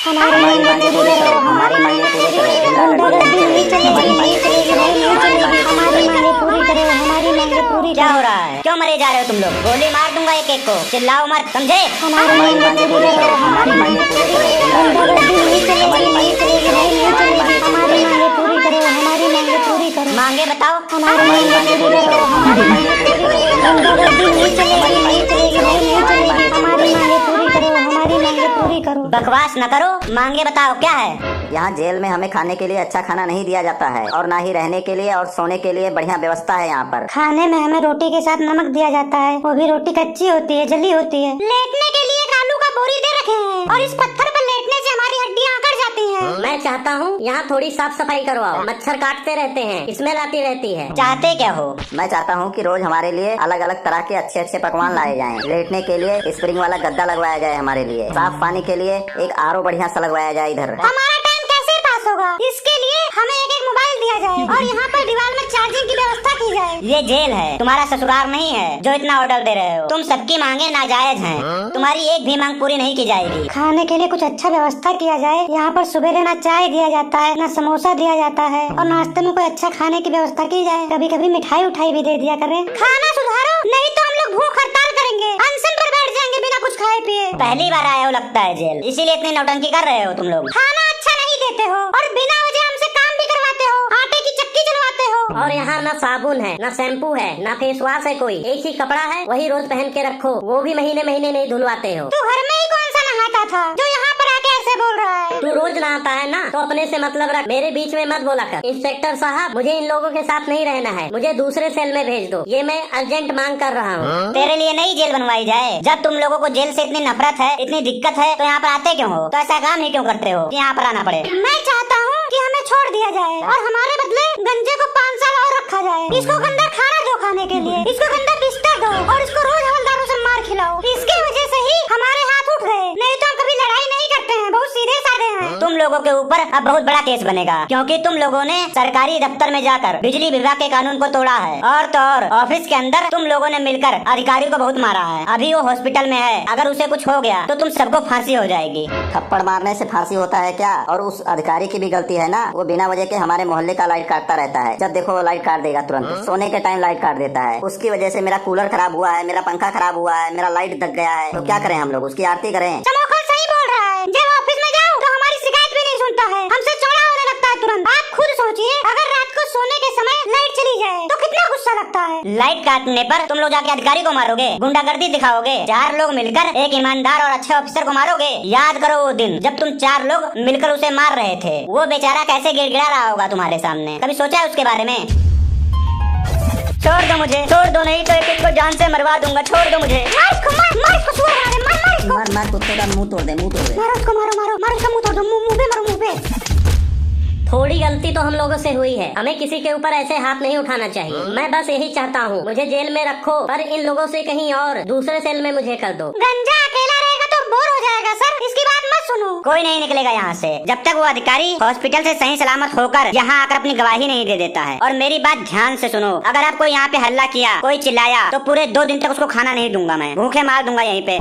हमारी मांगे पूरी करो, हमारी मांगे पूरी करो, गुंडागर्दी नहीं चलेगी, नहीं चलेगी भाई, नहीं चलेगी। हमारी मांगे पूरी करो, हमारी मांगे पूरी क्या करो। हो रहा है? क्यों मरे जा रहे हो तुम लोग? गोली मार दूंगा एक एक को, चिल्लाओ मत, समझे? हमारी मांगे पूरी करो, हमारी मांगे पूरी करो, गुंडागर्दी नहीं चलेगी, नहीं चलेगी भाई, नहीं चलेगी। हमारी मांगे पूरी करो, हमारी मांगे पूरी करो। मांगे बताओ। हमारी मांगे पूरी करो, हमारी मांगे पूरी करो, गुंडागर्दी नहीं चलेगी, नहीं चलेगी भाई, नहीं चलेगी। हमारी मांगे पूरी करो, हमारी मांगे पूरी करो। बकवास न करो, मांगे बताओ क्या है? यहाँ जेल में हमें खाने के लिए अच्छा खाना नहीं दिया जाता है और ना ही रहने के लिए और सोने के लिए बढ़िया व्यवस्था है यहाँ पर। खाने में हमें रोटी के साथ नमक दिया जाता है, वो भी रोटी कच्ची होती है, जली होती है। लेटने के लिए एक आलू का बोरी दे रखे हैं और इस पत्थर पर लेटने से हमारी हड्डियाँ अकड़ जाती हैं। मैं चाहता हूँ यहाँ थोड़ी साफ सफाई करवाओ, मच्छर काटते रहते हैं, स्मेल आती रहती है। चाहते क्या हो? मैं चाहता हूँ कि रोज हमारे लिए अलग अलग तरह के अच्छे अच्छे पकवान लाए जाएं। लेटने के लिए स्प्रिंग वाला गद्दा लगवाया जाए, हमारे लिए साफ पानी के लिए एक आरओ बढ़िया सा लगवाया जाए इधर। हमारा टाइम कैसे पास होगा? इसके लिए हमें एक एक मोबाइल दिया जाए और यहाँ पर दीवार में चार्जिंग की व्यवस्था की जाए। ये जेल है, तुम्हारा ससुराल नहीं है जो इतना ऑर्डर दे रहे हो। तुम सबकी मांगे नाजायज हैं, तुम्हारी एक भी मांग पूरी नहीं की जाएगी। खाने के लिए कुछ अच्छा व्यवस्था किया जाए। यहाँ पर सुबह ना चाय दिया जाता है, ना समोसा दिया जाता है और नाश्ते में कोई अच्छा खाने की व्यवस्था की जाए। कभी कभी मिठाई उठाई भी दे दिया करें। खाना सुधारो, नहीं तो हम लोग भूख हड़ताल करेंगे, अनशन पर बैठ जाएंगे बिना कुछ खाए पिए। पहली बार आए हो लगता है जेल, इसीलिए इतनी नौटंकी कर रहे हो तुम लोग। खाना अच्छा नहीं देते हो और बिना वजह हमसे काम भी करवाते हो, आटे की चक्की चलवाते हो। और यहाँ न साबुन है, न शैम्पू है, न फेस वॉश है, कोई एक ही कपड़ा है, वही रोज पहन के रखो, वो भी महीने महीने नहीं धुलवाते हो। तू घर में ही कौन सा नहाता था जो यहाँ पर आके ऐसे बोल रहा है? तू रोज नहाता है ना, तो अपने से मतलब रख, मेरे बीच में मत बोला कर। इंस्पेक्टर साहब, मुझे इन लोगों के साथ नहीं रहना है, मुझे दूसरे सेल में भेज दो, ये मैं अर्जेंट मांग कर रहा हूँ। तेरे लिए नई जेल बनवाई जाए? जब तुम लोगों को जेल से इतनी नफरत है, इतनी दिक्कत है, तो यहाँ पर आते क्यों हो? तो ऐसा काम ही क्यों करते हो कि यहाँ पर आना पड़े? मैं चाहता हूँ कि हमें छोड़ दिया जाए और हमारे बदले गंजे को 5 साल और रखा जाए। इसको गंदा खाना दो खाने के लिए, इसको गंदा बिस्तर दो और इसको रोज हवलदारों से मार खिलाओ। इसकी वजह से ही हमारे हाथ उठ गए, नहीं तो हम कभी लड़ाई नहीं करते हैं, बहुत सीधे साधे हैं। तुम लोगों के ऊपर अब बहुत बड़ा केस बनेगा, क्योंकि तुम लोगों ने सरकारी दफ्तर में जाकर बिजली विभाग के कानून को तोड़ा है और तो और ऑफिस के अंदर तुम लोगों ने मिलकर अधिकारी को बहुत मारा है। अभी वो हॉस्पिटल में है, अगर उसे कुछ हो गया तो तुम सबको फांसी हो जाएगी। थप्पड़ मारने से फांसी होता है क्या? और उस अधिकारी की भी गलती है ना, वो बिना वजह के हमारे मोहल्ले का लाइट काटता रहता है। जब देखो वो लाइट काट देगा तुरंत, सोने के टाइम लाइट काट देता है। उसकी वजह से मेरा कूलर खराब हुआ है, मेरा पंखा खराब हुआ है, मेरा लाइट दब गया है। तो क्या करें हम लोग? उसकी आरती करें? चमोखल सही बोल रहा है। जब ऑफिस में जाओ तो हमारी शिकायत भी नहीं सुनता है, हमसे चौड़ा होने लगता है तुरंत। आप खुद सोचिए, अगर रात को सोने के समय लाइट चली जाए तो कितना गुस्सा लगता है। लाइट काटने पर तुम लोग जाके अधिकारी को मारोगे, गुंडागर्दी दिखाओगे, 4 लोग मिलकर एक ईमानदार और अच्छे ऑफिसर को मारोगे। याद करो वो दिन जब तुम 4 लोग मिलकर उसे मार रहे थे, वो बेचारा कैसे गिड़गिड़ा रहा होगा तुम्हारे सामने। कभी सोचा है उसके बारे में? छोड़ दो मुझे, छोड़ दो, नहीं तो एक एक को जान से मरवा दूंगा। छोड़ दो मुझे। मार इसको, मार इसको, सुअर मारे, मार इसको। मार मार कुत्ते का मुंह तोड़ दे, मुंह तोड़ दे। मारो उसको, मारो मारो मारो उसका मुंह तोड़ दो, मुंह पे मारो, मुंह पे। थोड़ी गलती तो हम लोगों से हुई है, हमें किसी के ऊपर ऐसे हाथ नहीं उठाना चाहिए। मैं बस यही चाहता हूँ, मुझे जेल में रखो, पर इन लोगों से कहीं और दूसरे सेल में मुझे कर दो। गंजा अकेला रहेगा तो बोर हो जाएगा सर, इसकी बात मत सुनो। कोई नहीं निकलेगा यहाँ से जब तक वो अधिकारी हॉस्पिटल से सही सलामत होकर यहाँ आकर अपनी गवाही नहीं दे देता है। और मेरी बात ध्यान से सुनो, अगर आप कोई यहाँ पे हल्ला किया, कोई चिल्लाया, तो पूरे 2 दिन तक उसको खाना नहीं दूंगा, मैं भूखे मार दूंगा यहीं पे।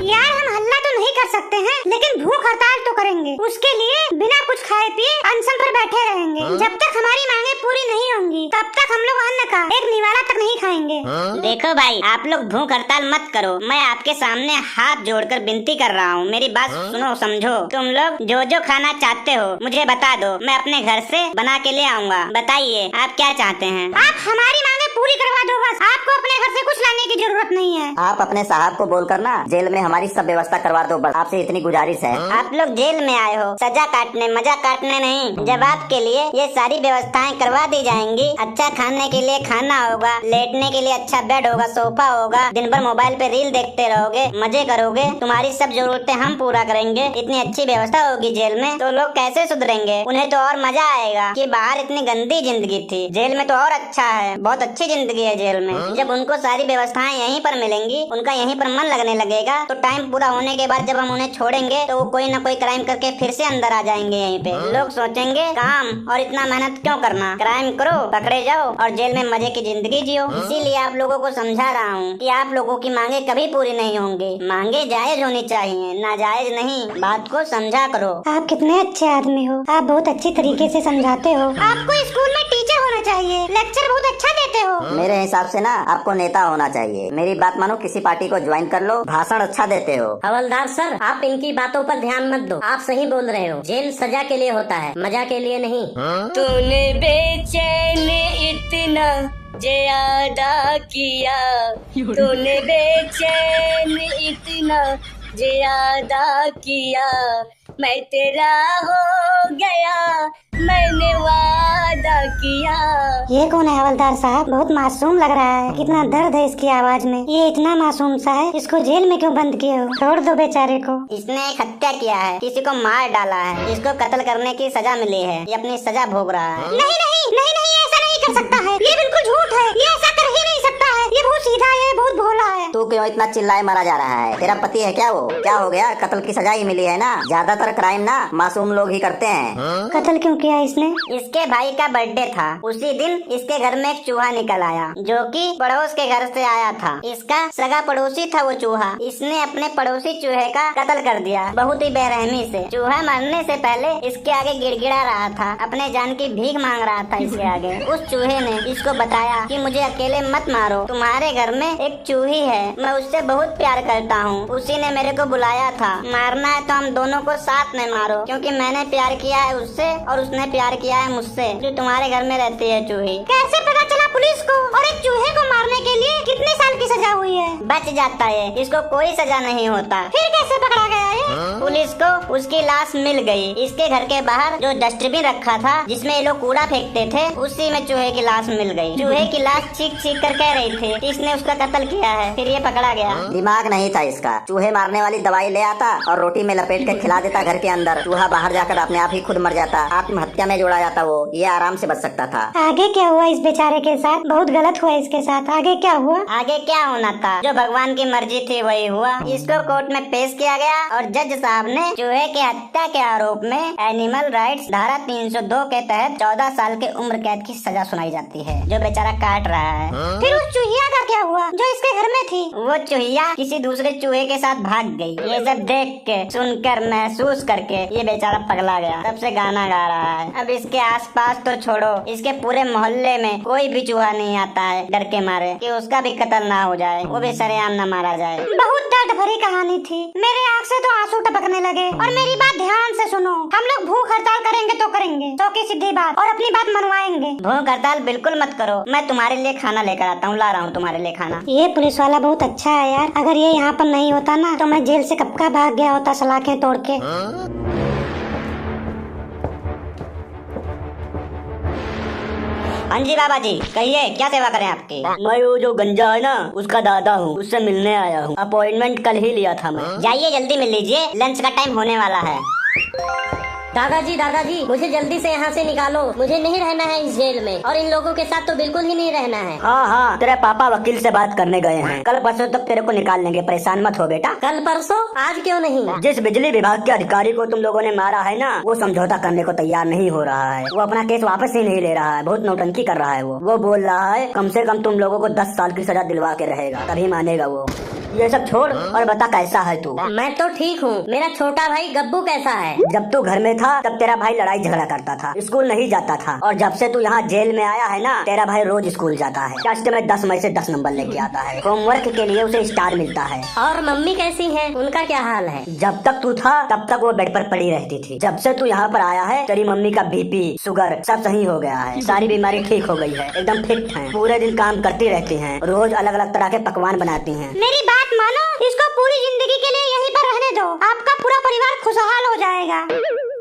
यार हम हल्ला तो नहीं कर सकते हैं, लेकिन भूख हड़ताल तो करेंगे। उसके लिए बिना कुछ खाए पिए अनशन पर बैठे रहेंगे। जब तक हमारी मांगे पूरी नहीं होंगी तब तक हम लोग अन्न का एक निवाला तक नहीं खाएंगे। देखो भाई, आप लोग भूख हड़ताल मत करो, मैं आपके सामने हाथ जोड़कर विनती कर रहा हूँ, मेरी बात सुनो, समझो। तुम लोग जो जो खाना चाहते हो मुझे बता दो, मैं अपने घर से बना के ले आऊंगा। बताइए आप क्या चाहते हैं? आप हमारी मांगे पूरी करवा दो बस, आपको अपने घर से कुछ लाने की जरूरत नहीं है। आप अपने साहब को बोलकर ना जेल में हमारी सब व्यवस्था करवा दो, बस आपसे इतनी गुजारिश है। आप लोग जेल में आए हो सजा काटने, मजा काटने नहीं। जब आपके लिए ये सारी व्यवस्थाएं करवा दी जाएंगी, अच्छा खाने के लिए खाना होगा, लेटने के लिए अच्छा बेड होगा, सोफा होगा, दिन भर मोबाइल पे रील देखते रहोगे, मजे करोगे, तुम्हारी सब जरूरतें हम पूरा करेंगे, इतनी अच्छी व्यवस्था होगी जेल में, तो लोग कैसे सुधरेंगे? उन्हें तो और मजा आएगा कि बाहर इतनी गंदी जिंदगी थी, जेल में तो और अच्छा है, बहुत अच्छी जिंदगी है जेल में। जब उनको सारी व्यवस्थाएं यहीं यहीं पर मिलेंगी, उनका यहीं पर मन लगने लगेगा, तो टाइम पूरा होने के बाद जब हम उन्हें छोड़ेंगे तो वो कोई न कोई क्राइम करके फिर से अंदर आ जाएंगे। यहीं पे लोग सोचेंगे काम और इतना मेहनत क्यों करना, क्राइम करो, पकड़े जाओ और जेल में मजे की जिंदगी जियो। इसीलिए आप लोगों को समझा रहा हूँ कि आप लोगों की मांगे कभी पूरी नहीं होंगी। मांगे जायज होनी चाहिए, नाजायज नहीं। बात को समझा करो। आप कितने अच्छे आदमी हो, आप बहुत अच्छी तरीके से समझाते हो। आपको स्कूल में टीचर होना चाहिए, लेक्चर बहुत अच्छा देते हो। मेरे हिसाब से ना आपको नेता होना चाहिए। मेरी बात मानो, किसी पार्टी को ज्वाइन कर लो, भाषण अच्छा देते हो। हवलदार सर, आप इनकी बातों पर ध्यान मत दो। आप सही बोल रहे हो, जेल सजा के लिए होता है, मजा के लिए नहीं। तूने बेचैन इतना ज्यादा किया, तूने बेचैन इतना ज्यादा किया, मैं तेरा हो गया, मैंने वादा किया। ये कौन है हवलदार साहब? बहुत मासूम लग रहा है। कितना दर्द है इसकी आवाज में। ये इतना मासूम सा है, इसको जेल में क्यों बंद किए हो? छोड़ दो बेचारे को। इसने एक हत्या किया है, किसी को मार डाला है, इसको कत्ल करने की सजा मिली है, ये अपनी सजा भोग रहा है। नहीं नहीं नहीं नहीं, ऐसा नहीं कर सकता है, ये बिल्कुल झूठ है, ये ऐसा कर ही नहीं सकता है, ये बहुत सीधा है, बहुत भोला है। तू क्यों इतना चिल्लाए मारा जा रहा है? तेरा पति है क्या वो? क्या हो गया? कत्ल की सजा ही मिली है ना। ज्यादातर क्राइम ना मासूम लोग ही करते हैं। कत्ल क्यों किया इसने? इसके भाई का बर्थडे था, उसी दिन इसके घर में एक चूहा निकल आया जो कि पड़ोस के घर से आया था। इसका सगा पड़ोसी था वो चूहा। इसने अपने पड़ोसी चूहे का कत्ल कर दिया, बहुत ही बेरहमी से। चूहा मरने से पहले इसके आगे गिड़गिड़ा रहा था, अपने जान की भीख मांग रहा था इसके आगे। उस चूहे ने इसको बताया कि मुझे अकेले मत मारो, तुम्हारे घर में एक चूही है, मैं उससे बहुत प्यार करता हूँ, उसी ने मेरे को बुलाया था, मारना है तो हम दोनों को साथ में मारो, क्योंकि मैंने प्यार किया है उससे और उसने प्यार किया है मुझसे, जो तुम्हारे घर में रहती है चूही। कैसे पता चला पुलिस को? और एक चूहे को मारने के लिए कितने साल की सजा हुई है? बच जाता है, इसको कोई सजा नहीं होता। फिर कैसे पकड़ा गया ये? पुलिस को उसकी लाश मिल गई। इसके घर के बाहर जो डस्टबिन रखा था जिसमें ये लोग कूड़ा फेंकते थे, उसी में चूहे की लाश मिल गई। चूहे की लाश चीख चीख कर कह रही थी कि इसने उसका कत्ल किया है, फिर ये पकड़ा गया। दिमाग नहीं था इसका। चूहे मारने वाली दवाई ले आता और रोटी में लपेट के खिला देता घर के अंदर। चूहा बाहर जाकर अपने आप ही खुद मर जाता, आत्महत्या में जोड़ा जाता वो। ये आराम से बच सकता था। आगे क्या हुआ इस बेचारे के साथ? बहुत गलत हुआ इसके साथ। आगे क्या हुआ? आगे क्या होना था, जो भगवान की मर्जी थी वही हुआ। इसको कोर्ट में पेश किया गया और जज साहब ने चूहे के हत्या के आरोप में एनिमल राइट्स धारा 302 के तहत 14 साल के उम्र कैद की सजा सुनाई जाती है, जो बेचारा काट रहा है। फिर उस चूहिया का क्या हुआ जो इसके घर में थी? वो चूहिया किसी दूसरे चूहे के साथ भाग गई। ये सब देख के, सुनकर, महसूस करके ये बेचारा पगला गया, तब से गाना गा रहा है। अब इसके आसपास तो छोड़ो, इसके पूरे मोहल्ले में कोई भी चूहा नहीं आता है डर के मारे कि उसका भी कत्ल ना हो जाए, वो भी सरेआम न मारा जाए। बहुत दर्द भरी कहानी थी। मेरे आँख से तो आंसू टपकने लगे। और मेरी बात ध्यान से सुनो, हम लोग भूख हड़ताल करेंगे तो करेंगे, तो की सीधी बात, और अपनी बात मनवाएंगे। भूख हड़ताल बिल्कुल मत करो, मैं तुम्हारे लिए खाना लेकर आता हूँ, ला रहा हूँ तुम्हारे लिए खाना। ये पुलिस वाला बहुत अच्छा है यार। अगर ये यहाँ पर नहीं होता ना तो मैं जेल से कब का भाग गया होता सलाखें तोड़ के। हाँ जी बाबा जी, कहिए क्या सेवा करें आपकी? मैं वो जो गंजा है ना, उसका दादा हूँ, उससे मिलने आया हूँ। अपॉइंटमेंट कल ही लिया था मैं। जाइए जल्दी मिल लीजिए, लंच का टाइम होने वाला है। दादाजी, मुझे जल्दी से यहाँ से निकालो। मुझे नहीं रहना है इस जेल में, और इन लोगों के साथ तो बिल्कुल ही नहीं रहना है। हाँ, तेरे पापा वकील से बात करने गए हैं, कल परसों तक तेरे को निकाल लेंगे, परेशान मत हो बेटा। कल परसों? आज क्यों नहीं? जिस बिजली विभाग के अधिकारी को तुम लोगों ने मारा है ना, वो समझौता करने को तैयार नहीं हो रहा है। वो अपना केस वापस ही नहीं ले रहा है, बहुत नौटंकी कर रहा है वो बोल रहा है कम से कम तुम लोगों को 10 साल की सजा दिलवा के रहेगा, तभी मानेगा वो। ये सब छोड़ और बता कैसा है तू? मैं तो ठीक हूँ। मेरा छोटा भाई गब्बू कैसा है? जब तू घर में था तब तेरा भाई लड़ाई झगड़ा करता था, स्कूल नहीं जाता था, और जब से तू यहाँ जेल में आया है ना, तेरा भाई रोज स्कूल जाता है, टेस्ट में 10 में से 10 नंबर लेके आता है, होमवर्क के लिए उसे स्टार मिलता है। और मम्मी कैसी है? उनका क्या हाल है? जब तक तू था तब तक वो बेड पर पड़ी रहती थी। जब से तू यहाँ पर आया है, तेरी मम्मी का BP, शुगर सब सही हो गया है, सारी बीमारी ठीक हो गई है, एकदम फिट है, पूरे दिन काम करती रहती है, रोज अलग अलग तरह के पकवान बनाती है। मेरी बात मानो, इसको पूरी जिंदगी के लिए यहीं पर रहने दो। लो, आपका पूरा परिवार खुशहाल हो जाएगा।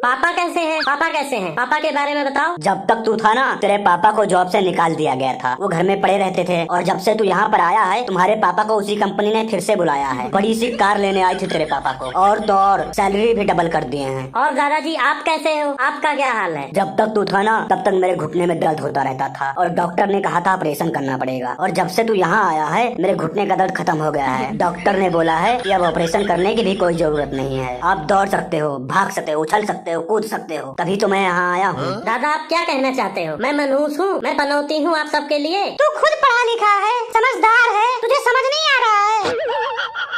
पापा कैसे हैं? पापा कैसे हैं? पापा के बारे में बताओ। जब तक तू था ना, तेरे पापा को जॉब से निकाल दिया गया था। वो घर में पड़े रहते थे, और जब से तू यहाँ पर आया है, तुम्हारे पापा को उसी कंपनी ने फिर से बुलाया है। बड़ी सी कार लेने आई थी तेरे पापा को, और तो और सैलरी भी डबल कर दिए हैं। और दादाजी आप कैसे हो? आपका क्या हाल है? जब तक तू था ना, तब तक मेरे घुटने में दर्द होता रहता था, और डॉक्टर ने कहा था ऑपरेशन करना पड़ेगा। और जब से तू यहाँ आया है, मेरे घुटने का दर्द खत्म हो गया है। डॉक्टर ने बोला है कि अब ऑपरेशन करने की भी कोई जरूरत नहीं है। आप दौड़ सकते हो, भाग सकते हो, उछल सकते हो, कूद सकते हो। तभी तो मैं यहाँ आया हूँ। दादा आप क्या कहना चाहते हो? मैं मनहूस हूँ, मैं पनौती हूँ आप सबके लिए। तू खुद पढ़ा लिखा है, समझदार है, तुझे समझ नहीं आ रहा है।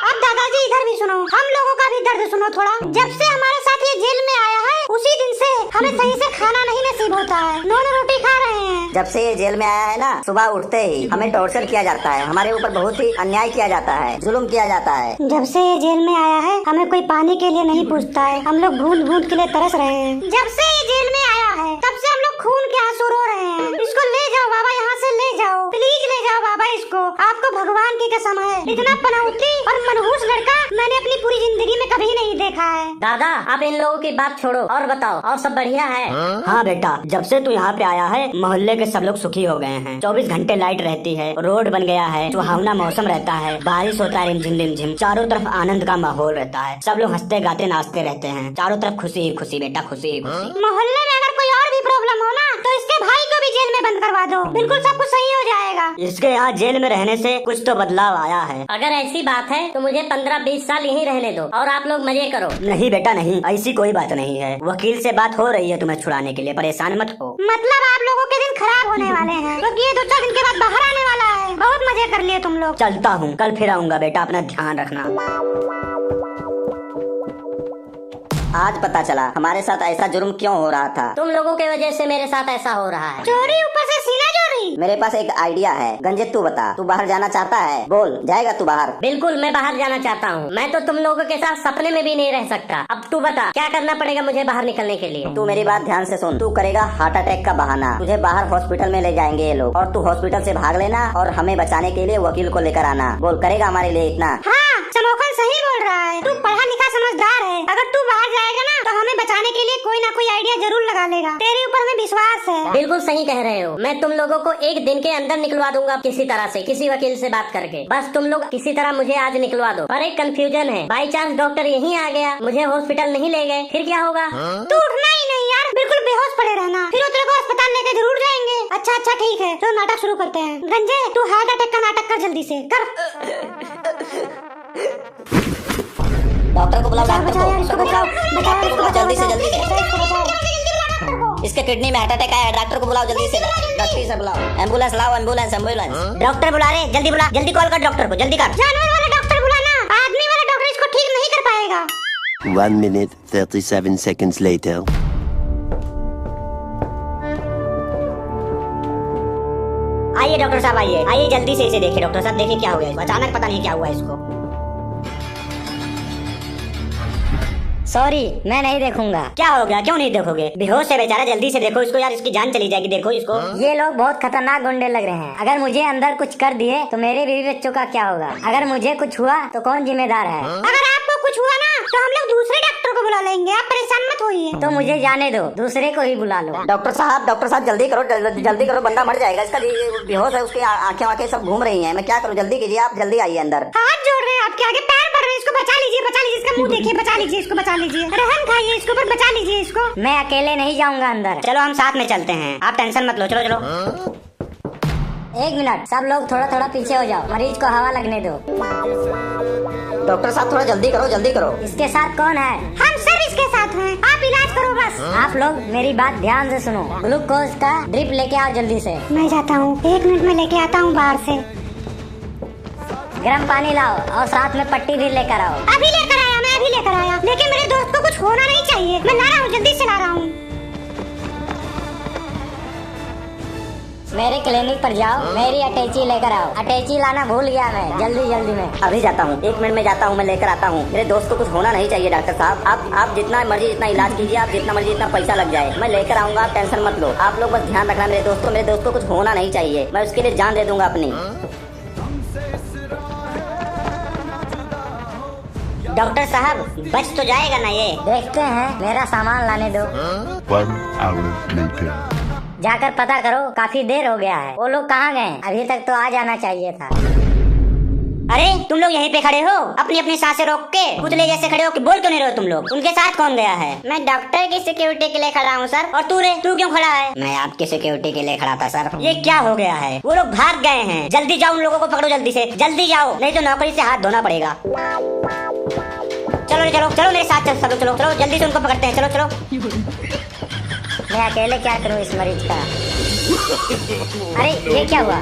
अब दादाजी इधर भी सुनो, हम लोगों का भी दर्द सुनो थोड़ा। जब से हमारे साथ ये जेल में आया है, उसी दिन से हमें सही से खाना नहीं नसीब होता है। नॉन रोटी खा रहे हैं। जब से ये जेल में आया है ना, सुबह उठते ही हमें टॉर्चर किया जाता है, हमारे ऊपर बहुत ही अन्याय किया जाता है, जुल्म किया जाता है। जब से ये जेल में आया है, हमें कोई पानी के लिए नहीं पूछता है। हम लोग बूंद बूंद के लिए तरस रहे हैं। जब से ये जेल में आया है, तब से हम लोग खून के आंसू रो रहे हैं। इसको ले जाओ बाबा, यहाँ से ले जाओ, प्लीज ले जाओ बाबा इसको। आपको भगवान की कसम है, इतना पनौती और मनहूस लड़का मैंने अपनी पूरी जिंदगी में कभी नहीं देखा है। दादा आप इन लोगों की बात छोड़ो और बताओ, और सब बढ़िया है? हाँ बेटा, जब से तू यहाँ पे आया है, मोहल्ले के सब लोग सुखी हो गए हैं। 24 घंटे लाइट रहती है, रोड बन गया है, सुहावना मौसम रहता है, बारिश होता है रिमझिम रिमझिम, चारों तरफ आनंद का माहौल रहता है। सब लोग हंसते गाते नाचते रहते हैं, चारों तरफ खुशी ही खुशी बेटा, खुशी ही खुशी। मोहल्ले में अगर कोई और भी प्रॉब्लम हो ना, तो इसके भाई को भी जेल में बंद करवा दो, बिल्कुल सब कुछ सही हो जाएगा। इसके यहाँ जेल में रहने से कुछ तो बदलाव आया है। अगर ऐसी बात है तो मुझे 15-20 साल यहीं रहने दो और आप लोग मजे करो। नहीं बेटा नहीं, ऐसी कोई बात नहीं है। वकील से बात हो रही है तुम्हें छुड़ाने के लिए, परेशान मत हो। मतलब आप लोगों के दिन खराब होने वाले हैं, क्योंकि ये 2-4 दिन के बाद बाहर आने वाला है। बहुत मजे कर लिए तुम लोग। चलता हूँ, कल फिर आऊँगा बेटा, अपना ध्यान रखना। आज पता चला हमारे साथ ऐसा जुर्म क्यों हो रहा था। तुम लोगों के वजह से मेरे साथ ऐसा हो रहा है। चोरी, ऊपर से सीना चोरी। मेरे पास एक आइडिया है। गंजे तू बता, तू बाहर जाना चाहता है? बोल, जाएगा तू बाहर? बिल्कुल मैं बाहर जाना चाहता हूँ। मैं तो तुम लोगों के साथ सपने में भी नहीं रह सकता। अब तू बता क्या करना पड़ेगा मुझे बाहर निकलने के लिए? तू मेरी बात ध्यान से सुन। तू करेगा हार्ट अटैक का बहाना, तुझे बाहर हॉस्पिटल में ले जाएंगे ये लोग, और तू हॉस्पिटल से भाग लेना और हमें बचाने के लिए वकील को लेकर आना। बोल, करेगा हमारे लिए इतना? हाँ, चमोकन सही बोल रहा है। तू पढ़ा लिखा समझदार है। अगर तू बाहर जाएगा ना, तो हमें बचाने के लिए कोई ना कोई आइडिया जरूर लगा लेगा। तेरे ऊपर हमें विश्वास है। बिल्कुल सही कह रहे हो। मैं तुम लोगों को 1 दिन के अंदर निकलवा दूंगा, किसी तरह से, किसी वकील से बात करके। बस तुम लोग किसी तरह मुझे आज निकलवा दो। पर एक कंफ्यूजन है, बाई चांस डॉक्टर यहीं आ गया, मुझे हॉस्पिटल नहीं ले गए, फिर क्या होगा? तू उठना ही नहीं यार, बिल्कुल बेहोश पड़े रहना, फिर वो तेरे को अस्पताल लेके जरूर जाएंगे। अच्छा ठीक है, तो नाटक शुरू करते हैं। गंजे तू हार्ट अटैक का नाटक कर, जल्दी से कर। डॉक्टर को बुलाओ, डॉक्टर बचाओ यार, इसको को बचाओ, डॉक्टर को बुलाओ, जल्दी से जल्दी से। इसको बचाओ। इसके किडनी में हार्ट अटैक आया है, डॉक्टर को बुलाओ जल्दी से, डॉक्टर से बुलाओ। एम्बुलेंस लाओ, एम्बुलेंस एम्बुलेंस। डॉक्टर बुला रहे, जल्दी बुला, जल्दी कॉल कर डॉक्टर को, जल्दी कर। जानवर वाला डॉक्टर बुलाना, आदमी वाला डॉक्टर इसको ठीक नहीं कर पाएगा। 1 minute 37 seconds later. आइए डॉक्टर साहब, आइए जल्दी से इसे देखिए। डॉक्टर साहब देखिए क्या हो गया इसको, अचानक पता नहीं क्या हुआ इसको। सॉरी मैं नहीं देखूंगा। क्या हो गया, क्यों नहीं देखोगे? बेहोश है बेचारा, जल्दी से देखो इसको यार, इसकी जान चली जाएगी। देखो इसको। ये लोग बहुत खतरनाक गुंडे लग रहे हैं। अगर मुझे अंदर कुछ कर दिए तो मेरे बीवी बच्चों का क्या होगा? अगर मुझे कुछ हुआ तो कौन जिम्मेदार है? अगर आपको कुछ हुआ ना, तो हम लोग दूसरे डॉक्टर को बुला लेंगे, आप परेशान मत होइए। तो मुझे जाने दो, दूसरे को ही बुला लो। डॉक्टर साहब जल्दी करो, जल्दी करो, बंदा मर जाएगा। इसका बेहोश है, उसकी आंखें सब घूम रही हैं। मैं क्या करूं? जल्दी कीजिए, आप जल्दी आइए अंदर। हाथ जोड़ रहे हैं आपके आगे, पैर पड़ रहे हैं। इसको बचा लीजिए, इसका मुंह देखिए, बचा लीजिए, इसको बचा लीजिए। रहम खाइए इसको, पर बचा लीजिए इसको। मैं अकेले नहीं जाऊंगा अंदर। चलो हम साथ में चलते हैं, आप टेंशन मत लो। चलो चलो। 1 मिनट, सब लोग थोड़ा थोड़ा पीछे हो जाओ, मरीज को हवा लगने दो। डॉक्टर साहब थोड़ा जल्दी करो, जल्दी करो। इसके साथ कौन है? हम सब इसके साथ हैं, आप इलाज करो बस। आप लोग मेरी बात ध्यान से सुनो। ग्लूकोज का ड्रिप लेके आओ जल्दी से। मैं जाता हूँ, 1 मिनट में लेके आता हूँ बाहर से। गर्म पानी लाओ और साथ में पट्टी भी लेकर आओ। अभी लेकर आया, मैं अभी लेकर आया। लेकिन मेरे दोस्त को कुछ होना नहीं चाहिए। मैं ला रहा हूँ, जल्दी से ला रहा हूँ। मेरे क्लिनिक पर जाओ, मेरी अटैची लेकर आओ। अटैची लाना भूल गया मैं, जल्दी में। अभी जाता हूँ, 1 मिनट में जाता हूँ, मैं लेकर आता हूँ। मेरे दोस्त को कुछ होना नहीं चाहिए। डॉक्टर साहब आप जितना मर्जी इतना इलाज कीजिए, आप जितना मर्जी इतना पैसा लग जाए, मैं लेकर आऊंगा, आप टेंशन मत लो। आप लोग बस ध्यान रखना, मेरे दोस्त को कुछ होना नहीं चाहिए। मैं उसके लिए जान दे दूंगा अपनी। डॉक्टर साहब बच तो जाएगा ना ये? देखते हैं, मेरा सामान लाने दो। 1 hour later. जाकर पता करो, काफी देर हो गया है। वो लोग कहाँ गए? अभी तक तो आ जाना चाहिए था। अरे तुम लोग यहीं पे खड़े हो, अपनी अपनी सांसें रोक के पुतले जैसे खड़े हो कि बोल क्यों नहीं रहे हो तुम लोग? उनके साथ कौन गया है? मैं डॉक्टर की सिक्योरिटी के लिए खड़ा हूँ सर। और तू रे, तू क्यों खड़ा है? मैं आपकी सिक्योरिटी के लिए खड़ा था सर। ये क्या हो गया है? वो लोग भाग गए हैं। जल्दी जाओ, उन लोगों को पकड़ो, जल्दी से जल्दी जाओ, नहीं तो नौकरी से हाथ धोना पड़ेगा। चलो चलो चलो मेरे साथ, चलो चलो चलो जल्दी से उनको पकड़ते हैं, चलो चलो। मैं अकेले क्या करूँ इस मरीज का? अरे ये क्या हुआ?